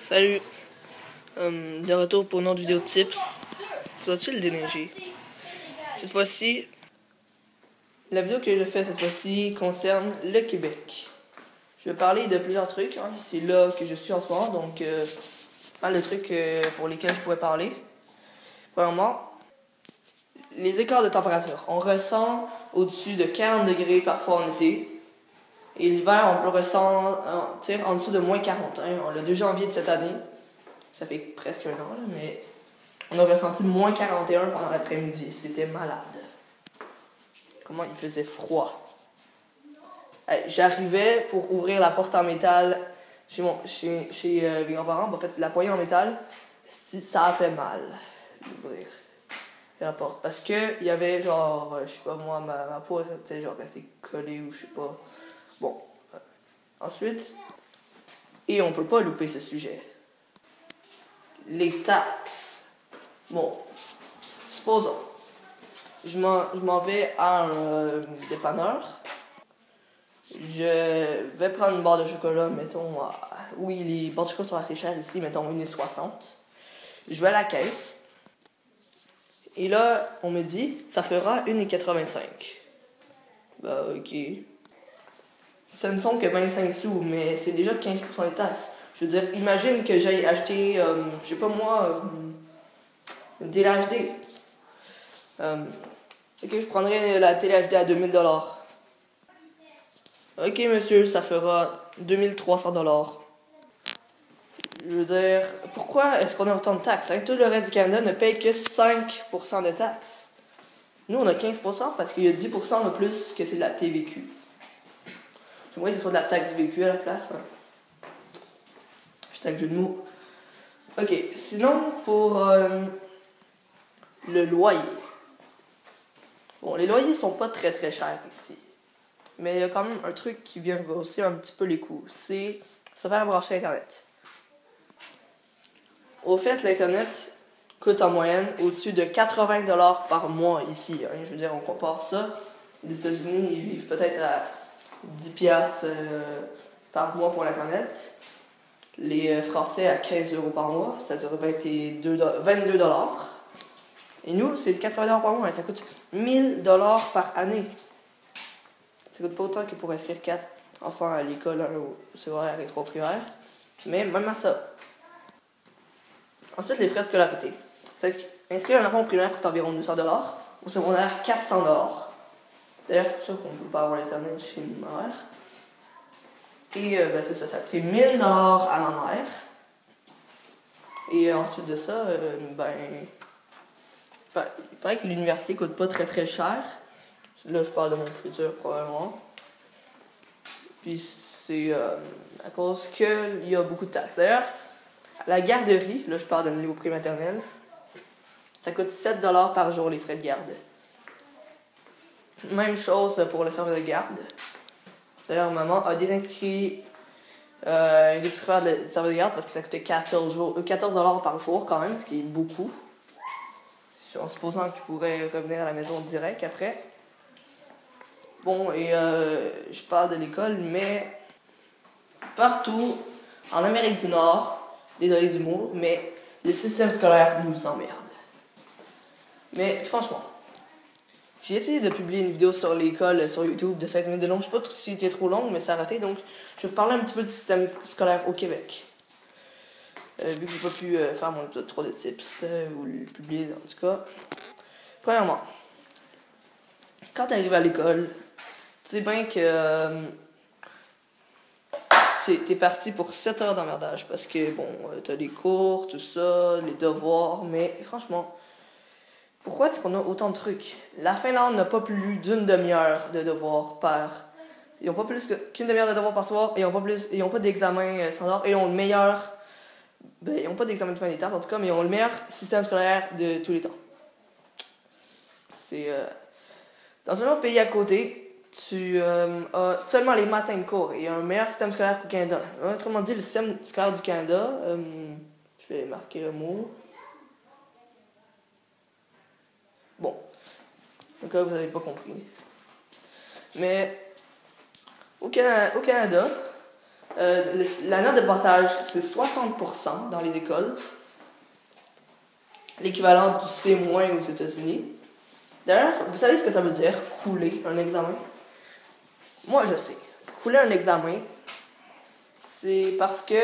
Salut, de retour pour une autre vidéo de tips. Faut-il déneiger? Cette fois-ci, la vidéo que je fais cette fois-ci concerne le Québec. Je vais parler de plusieurs trucs, hein. C'est là que je suis en ce moment, donc pas de trucs pour lesquels je pourrais parler. Premièrement, les écarts de température. On ressent au-dessus de 40 degrés parfois en été. Et l'hiver, on le ressent en dessous de moins 40. Hein. Le 2 janvier de cette année, ça fait presque un an, là, mais on a ressenti moins 41 pendant l'après-midi. C'était malade. Comment il faisait froid. J'arrivais pour ouvrir la porte en métal chez mes grands-parents. En fait, la poignée en métal, ça a fait mal d'ouvrir la porte. Parce que il y avait genre, je sais pas moi, ma peau était genre assez collée ou je sais pas. Bon. Ensuite, et on peut pas louper ce sujet. Les taxes. Bon, supposons, je m'en vais à un dépanneur. Je vais prendre une barre de chocolat, mettons, oui, les barres de chocolat sont assez chères ici, mettons 1,60 $. Je vais à la caisse. Et là, on me dit, ça fera 1,85 $. Bah, ok. Ce ne sont que 25 sous, mais c'est déjà 15% des taxes. Je veux dire, imagine que j'aille acheter, je sais pas moi, une télé HD. Ok, je prendrais la télé HD à 2000 $. Ok, monsieur, ça fera 2300 $. Je veux dire, pourquoi est-ce qu'on a autant de taxes? Hein? Tout le reste du Canada ne paye que 5% de taxes. Nous, on a 15% parce qu'il y a 10% de plus que c'est de la TVQ. J'aimerais que ce soit de la taxe VQ à la place. Hein. Hashtag jeu de mots. Ok, sinon, pour le loyer. Bon, les loyers sont pas très très chers ici. Mais il y a quand même un truc qui vient grossir un petit peu les coûts. C'est se faire brancher Internet. Au fait, l'Internet coûte en moyenne au-dessus de 80 $ par mois ici. Hein. Je veux dire, on compare ça. Les États-Unis, ils vivent peut-être à 10 $ par mois pour l'Internet. Les Français à 15 € par mois, c'est-à-dire 22 $. Et nous, c'est 80 $ par mois. Et ça coûte 1000 $ par année. Ça coûte pas autant que pour inscrire 4 enfants à l'école, au secondaire et 3 primaire. Mais même à ça. Ensuite, les frais de scolarité. Inscrire un enfant au primaire coûte environ 200 $. Au secondaire, 400 $. D'ailleurs, c'est pour ça qu'on ne peut pas avoir l'internet chez ma mère. Et c'est ça, ça a coûté 1000 $ à ma mère. Et ensuite de ça, il paraît que l'université coûte pas très très cher. Là, je parle de mon futur, probablement. Puis c'est à cause qu'il y a beaucoup de taxes. D'ailleurs, la garderie, là je parle de niveau pré-maternel, ça coûte 7 $ par jour les frais de garde. Même chose pour le service de garde. D'ailleurs, maman a désinscrit les petits frères de service de garde parce que ça coûtait 14 $ par jour quand même, ce qui est beaucoup. En supposant qu'ils pourraient revenir à la maison direct après. Bon, et je parle de l'école, mais partout en Amérique du Nord, désolé du mot, mais le système scolaire nous emmerde. Mais franchement, j'ai essayé de publier une vidéo sur l'école sur YouTube de 16 minutes de long. Je sais pas si c'était trop long, mais ça a raté, donc je vais vous parler un petit peu du système scolaire au Québec. Vu que j'ai pas pu faire mon épisode 3 de tips, ou le publier en tout cas. Premièrement, quand tu arrives à l'école, tu sais bien que t'es parti pour 7 heures d'emmerdage parce que, bon, t'as les cours, tout ça, les devoirs, mais franchement, pourquoi est-ce qu'on a autant de trucs? La Finlande n'a pas plus d'une demi-heure de devoirs par... Ils n'ont pas plus qu'une demi-heure de devoirs par soir, et ils n'ont pas d'examen standard, et ils ont le meilleur... ils n'ont pas d'examen de fin d'étape, en tout cas, mais ils ont le meilleur système scolaire de tous les temps. C'est... Dans un autre pays à côté, tu as seulement les matins de cours et un meilleur système scolaire qu'au Canada. Autrement dit, le système scolaire du Canada, je vais marquer le mot. Bon, donc là, vous n'avez pas compris. Mais au Canada, La note de passage, c'est 60% dans les écoles. L'équivalent du C- aux États-Unis. D'ailleurs, vous savez ce que ça veut dire, couler un examen? Moi, je sais. Couler un examen, c'est parce que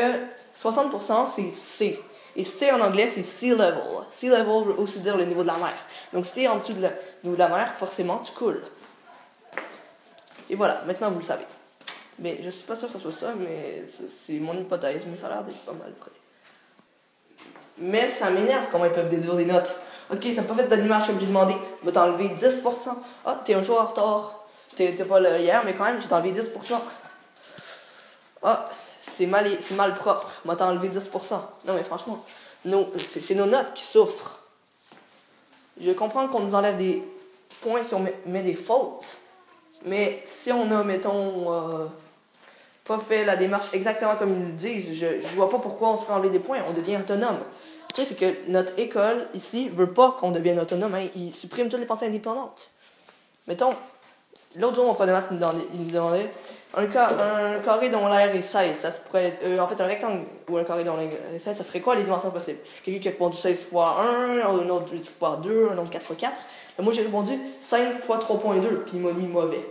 60% c'est C. Et C en anglais, c'est sea level. Sea level veut aussi dire le niveau de la mer. Donc si t'es en dessous du niveau de la mer, forcément, tu coules. Et voilà, maintenant vous le savez. Mais je suis pas sûr que ce soit ça, mais c'est mon hypothèse, mais ça a l'air d'être pas mal près. Mais ça m'énerve comment ils peuvent déduire des notes. Ok, t'as pas fait d'animage comme j'ai demandé, je vais t'enlever 10%. Ah, t'es un jour en retard. T'es pas là hier, mais quand même, je vais t'enlever 10%. Ah, c'est mal propre, je vais t'enlever 10%. Non, mais franchement, c'est nos notes qui souffrent. Je comprends qu'on nous enlève des points si on met des fautes, mais si on a, mettons, pas fait la démarche exactement comme ils nous disent, je vois pas pourquoi on se fait enlever des points, on devient autonome. Le truc, c'est que notre école, ici, veut pas qu'on devienne autonome, hein, ils suppriment toutes les pensées indépendantes. Mettons, l'autre jour, mon prof de maths il nous demandait un carré dont l'air est 16, ça se pourrait être, en fait, un rectangle ou un carré dont l'air est 16, ça serait quoi les dimensions possibles? Quelqu'un qui a répondu 16 fois 1, un autre 8 fois 2, un autre 4 fois 4. Et moi, j'ai répondu 5 fois 3.2, puis il m'a mis mauvais.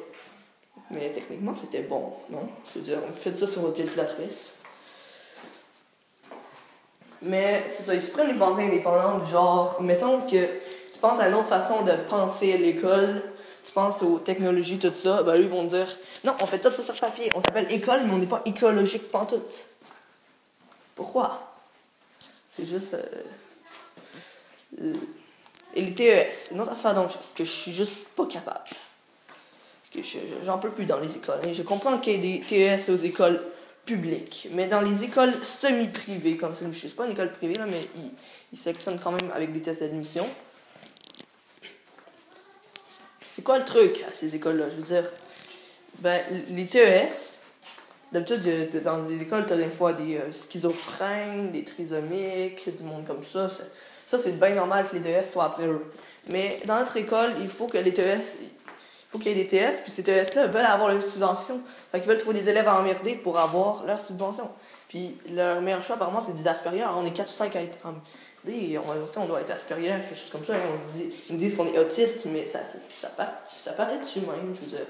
Mais techniquement, c'était bon, non? C'est-à-dire, on fait ça sur votre calculatrice. Mais c'est ça, ils se prennent les pensées indépendantes, genre, mettons que tu penses à une autre façon de penser à l'école, tu penses aux technologies, tout ça, ben eux, ils vont te dire, non, on fait tout ça sur papier, on s'appelle école, mais on n'est pas écologique pantoute. Pourquoi? C'est juste... Et les TES, c'est une autre affaire donc, que je suis juste pas capable. Que j'en peux plus dans les écoles. Hein. Je comprends qu'il y ait des TES aux écoles publiques, mais dans les écoles semi-privées, comme ça, je sais pas une école privée, là, mais ils sélectionnent quand même avec des tests d'admission. C'est quoi le truc à ces écoles-là? Je veux dire, ben, les TES, d'habitude, dans des écoles, t'as des fois des schizophrènes, des trisomiques, du monde comme ça. Ça, c'est bien normal que les TES soient après eux. Mais dans notre école, il faut que les TES... Il faut qu'il y ait des TS, puis ces TS-là veulent avoir leur subvention. Fait qu'ils veulent trouver des élèves à emmerder pour avoir leur subvention. Puis leur meilleur choix, apparemment, c'est des Asperger. On est 4 ou 5 à être emmerdés, on doit être Asperger, quelque chose comme ça. Ils me disent qu'on est autiste, mais ça paraît dessus même, je veux dire.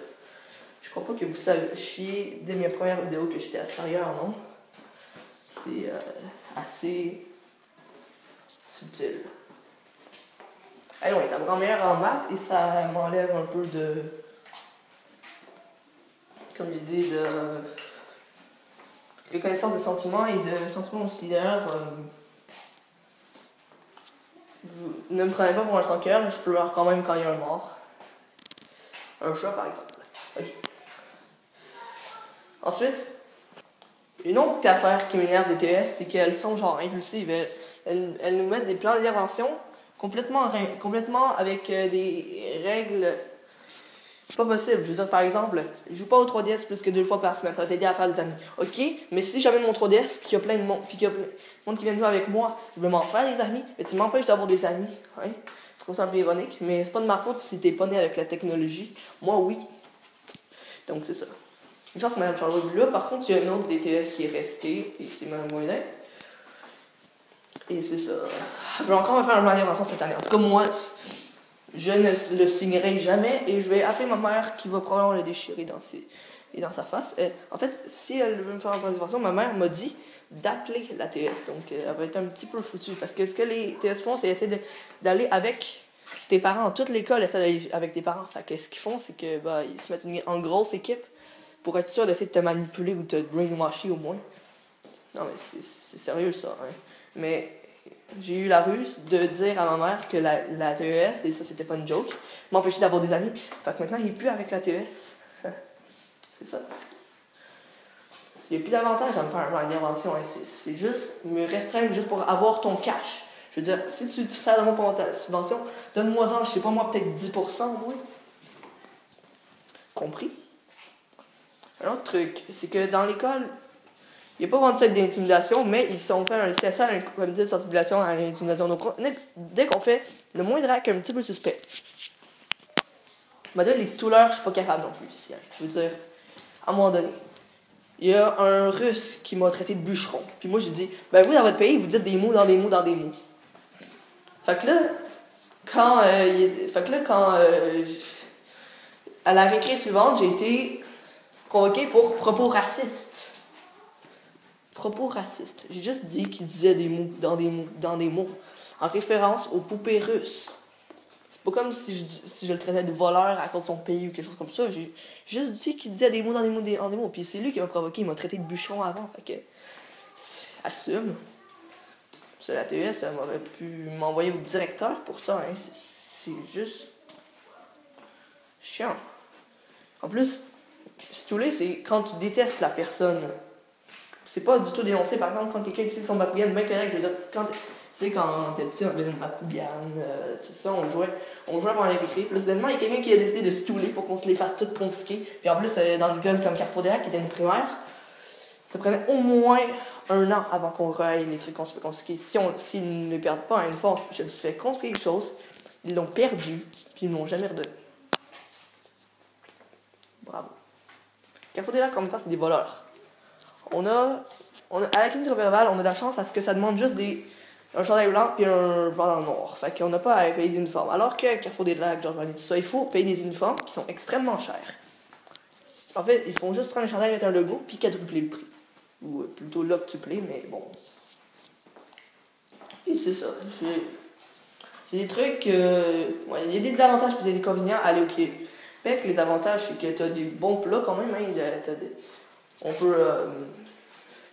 Je crois pas que vous sachiez, dès mes premières vidéos, que j'étais Asperger, non? C'est assez subtil. Anyway, ça me rend meilleur en maths et ça m'enlève un peu de... Comme je dis, de reconnaissance des sentiments et de sentiments aussi. D'ailleurs, ne me prenez pas pour un sans-cœur, je pleure quand même quand il y a un mort. Un chat, par exemple. Ok. Ensuite, une autre affaire qui m'énerve des TS, c'est qu'elles sont genre impulsives. Elles nous mettent des plans d'intervention complètement avec des règles pas possible. Je veux dire, par exemple, je joue pas au 3DS plus que 2 fois par semaine, ça va t'aider à faire des amis. Ok, mais si j'amène mon 3DS puis qu'il y a plein de monde, puis qu'il y a plein de monde qui vient jouer avec moi, je vais m'en faire des amis, mais tu m'empêches d'avoir des amis. Hein? Je trouve ça un peu ironique, mais c'est pas de ma faute si t'es pas né avec la technologie. Moi, oui. Donc, c'est ça. Une chance que Mme Charlotte est là. Par contre, il y a un autre DTS qui est resté, et c'est Mme Moïnin. Et c'est ça. Je vais encore me faire un plan d'intervention cette année. En tout cas, moi, je ne le signerai jamais et je vais appeler ma mère qui va probablement le déchirer dans sa face. En fait, si elle veut me faire un plan d'intervention, ma mère m'a dit d'appeler la TS. Donc, elle va être un petit peu foutue. Parce que ce que les TS font, c'est essayer d'aller avec tes parents. Toute l'école essaie d'aller avec tes parents. Fait que ce qu'ils font, c'est que ils se mettent en grosse équipe pour être sûr d'essayer de te manipuler ou de te brainwasher au moins. Non, mais c'est sérieux, ça. Hein. Mais j'ai eu la ruse de dire à ma mère que la TES, et ça, c'était pas une joke, m'empêchait d'avoir des amis. Fait que maintenant, il n'est plus avec la TES. C'est ça. Il n'y a plus d'avantage à me faire un plan d'intervention. Hein. C'est juste me restreindre juste pour avoir ton cash. Je veux dire, si tu sers de moi pour ta subvention, donne-moi-en, je sais pas moi, peut-être 10% au moins. Compris? Un autre truc, c'est que dans l'école, il n'y a pas vraiment de set d'intimidation, mais ils sont fait un CSA, un comité de sensibilisation à l'intimidation. Donc, dès qu'on fait le moindre acte un petit peu suspect, les stouleurs, je suis pas capable non plus ici. Hein. Je veux dire, à un moment donné. il y a un Russe qui m'a traité de bûcheron. Puis moi, j'ai dit, ben vous, dans votre pays, vous dites des mots dans des mots dans des mots. Fait que là, à la récré suivante, j'ai été convoqué pour propos racistes. Propos racistes. J'ai juste dit qu'il disait des mots dans des mots dans des mots, en référence aux poupées russes. C'est pas comme si je le traitais de voleur à cause de son pays ou quelque chose comme ça. J'ai juste dit qu'il disait des mots dans des mots dans des mots. Puis c'est lui qui m'a provoqué, il m'a traité de bûcheron avant. Fait que, assume. C'est la TES, ça m'aurait pu m'envoyer au directeur pour ça. Hein. C'est juste chiant. En plus, stouler, c'est quand tu détestes la personne. C'est pas du tout dénoncé. Par exemple, quand quelqu'un utilise son Bakugan, bien correct. Je veux dire, quand t'es petit, on avait une Bakugan, tout ça, on jouait pendant les récré. Puis là, soudainement, il y a quelqu'un qui a décidé de stouler pour qu'on se les fasse toutes confisquer. Puis en plus, dans une gueule comme Carrefour des Lacs, qui était une primaire, ça prenait au moins 1 an avant qu'on raille les trucs qu'on se fait confisquer. S'ils ne les perdent pas, une fois, je me suis fait confisquer quelque chose, ils l'ont perdu, puis ils ne l'ont jamais redonné. Bravo. Carrefour des Lacs, comme ça, c'est des voleurs. À la clinique verbale, on a de la chance à ce que ça demande juste un chandail blanc puis un blanc noir. Fait qu'on n'a pas à payer des uniformes. Alors que Carrefour des Lacs, Georges Vanier, tout ça, il faut payer des uniformes qui sont extrêmement chers. En fait, ils font juste prendre un chandail, mettre un logo, puis quadrupler le prix. Ou plutôt l'octupler, mais bon. Et c'est ça. C'est des trucs... ouais, il y a des avantages et des inconvénients à aller au Québec. Les avantages, c'est que t'as des bons plats quand même. Hein, on peut...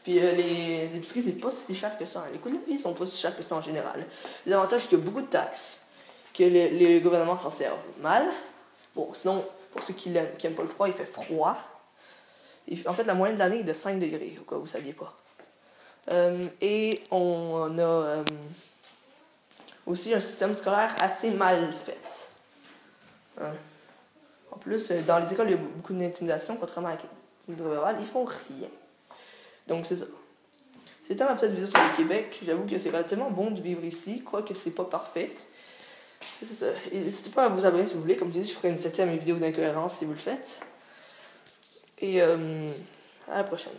Puis les épiceries, c'est pas si cher que ça. Hein. Les coûts de la vie sont pas si chers que ça en général. Les avantages, c'est qu'il y a beaucoup de taxes, que les gouvernements s'en servent mal. Bon, sinon, pour ceux qui aiment pas le froid, il fait froid. En fait, la moyenne de l'année est de 5 degrés, au cas où vous ne saviez pas. Et on a aussi un système scolaire assez mal fait. Hein. En plus, dans les écoles, il y a beaucoup d'intimidation, contrairement à la clinique verbale, ils font rien. Donc, c'est ça. C'était ma petite vidéo sur le Québec. J'avoue que c'est relativement bon de vivre ici, quoique c'est pas parfait. C'est ça. N'hésitez pas à vous abonner si vous voulez. Comme je dis, je ferai une 7e vidéo d'incohérence si vous le faites. Et à la prochaine.